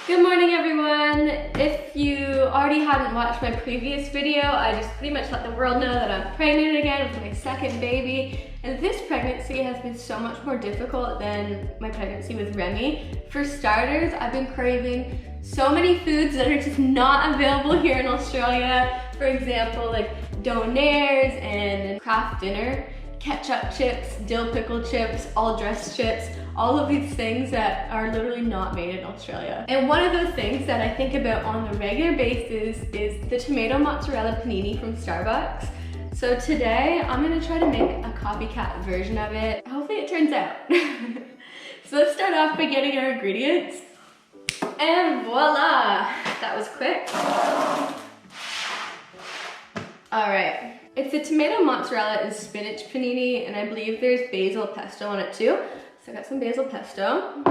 Good morning, everyone. If you already hadn't watched my previous video, I just pretty much let the world know that I'm pregnant again with my second baby. And this pregnancy has been so much more difficult than my pregnancy with Remy. For starters, I've been craving so many foods that are just not available here in Australia. For example, like donaires and craft dinner, ketchup chips, dill pickle chips, all dressed chips, all of these things that are literally not made in Australia. And one of those things that I think about on a regular basis is the tomato mozzarella panini from Starbucks. So today I'm gonna try to make a copycat version of it. Hopefully it turns out. So let's start off by getting our ingredients. And voila, that was quick. All right, it's a tomato mozzarella and spinach panini, and I believe there's basil pesto on it too. So I got some basil pesto.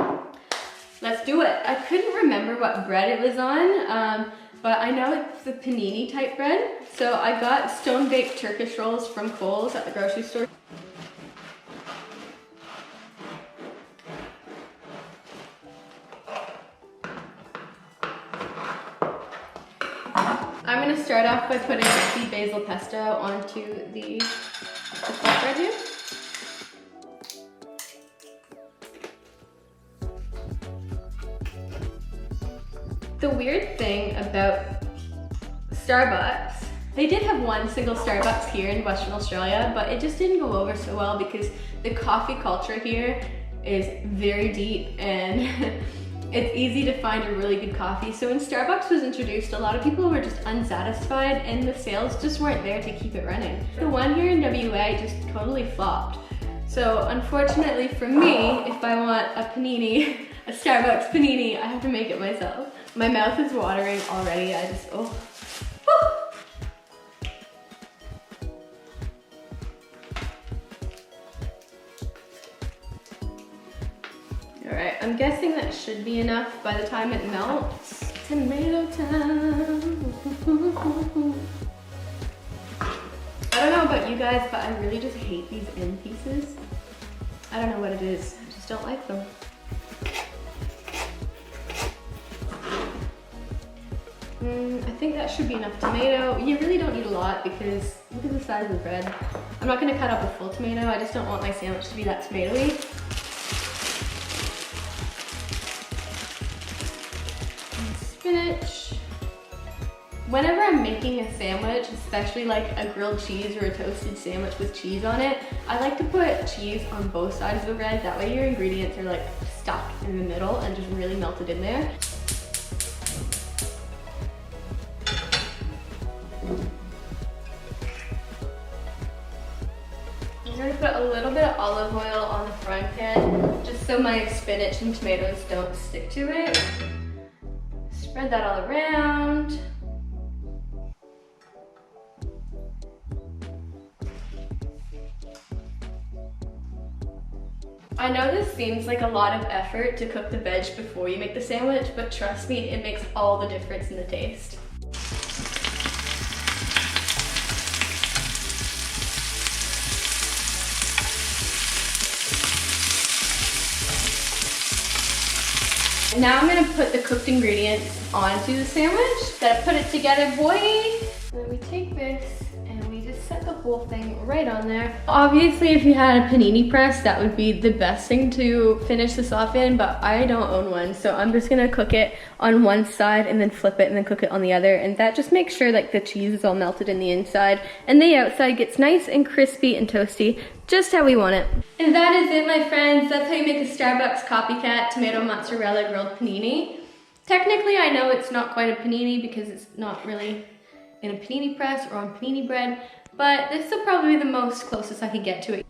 Let's do it. I couldn't remember what bread it was on, but I know it's the panini type bread. So I got stone baked Turkish rolls from Kohl's at the grocery store. I'm gonna start off by putting the basil pesto onto the flatbread here. The weird thing about Starbucks, they did have one single Starbucks here in Western Australia, but it just didn't go over so well because the coffee culture here is very deep and it's easy to find a really good coffee. So when Starbucks was introduced, a lot of people were just unsatisfied and the sales just weren't there to keep it running. The one here in WA just totally flopped. So unfortunately for me, if I want a panini, a Starbucks panini, I have to make it myself. My mouth is watering already. I just, oh. Woo! All right, I'm guessing that should be enough by the time it melts. Tomato time. I don't know about you guys, but I really just hate these end pieces. I don't know what it is. I just don't like them. I think that should be enough tomato. You really don't need a lot because look at the size of the bread. I'm not gonna cut up a full tomato. I just don't want my sandwich to be that tomatoey. And spinach. Whenever I'm making a sandwich, especially like a grilled cheese or a toasted sandwich with cheese on it, I like to put cheese on both sides of the bread. That way your ingredients are like stuck in the middle and just really melted in there. I'm going to put a little bit of olive oil on the frying pan just so my spinach and tomatoes don't stick to it. Spread that all around. I know this seems like a lot of effort to cook the veg before you make the sandwich, but trust me, it makes all the difference in the taste. Now I'm gonna put the cooked ingredients onto the sandwich. Gotta put it together, boy. And then we take this and we just set the whole thing right on there. Obviously, if you had a panini press, that would be the best thing to finish this off in, but I don't own one, so I'm just gonna cook it on one side and then flip it and then cook it on the other, and that just makes sure like the cheese is all melted in the inside and the outside gets nice and crispy and toasty, just how we want it. And that is it, my friends. That's how you make a Starbucks Copycat tomato mozzarella grilled panini. Technically, I know it's not quite a panini because it's not really in a panini press or on panini bread, but this will probably be the most closest I could get to it.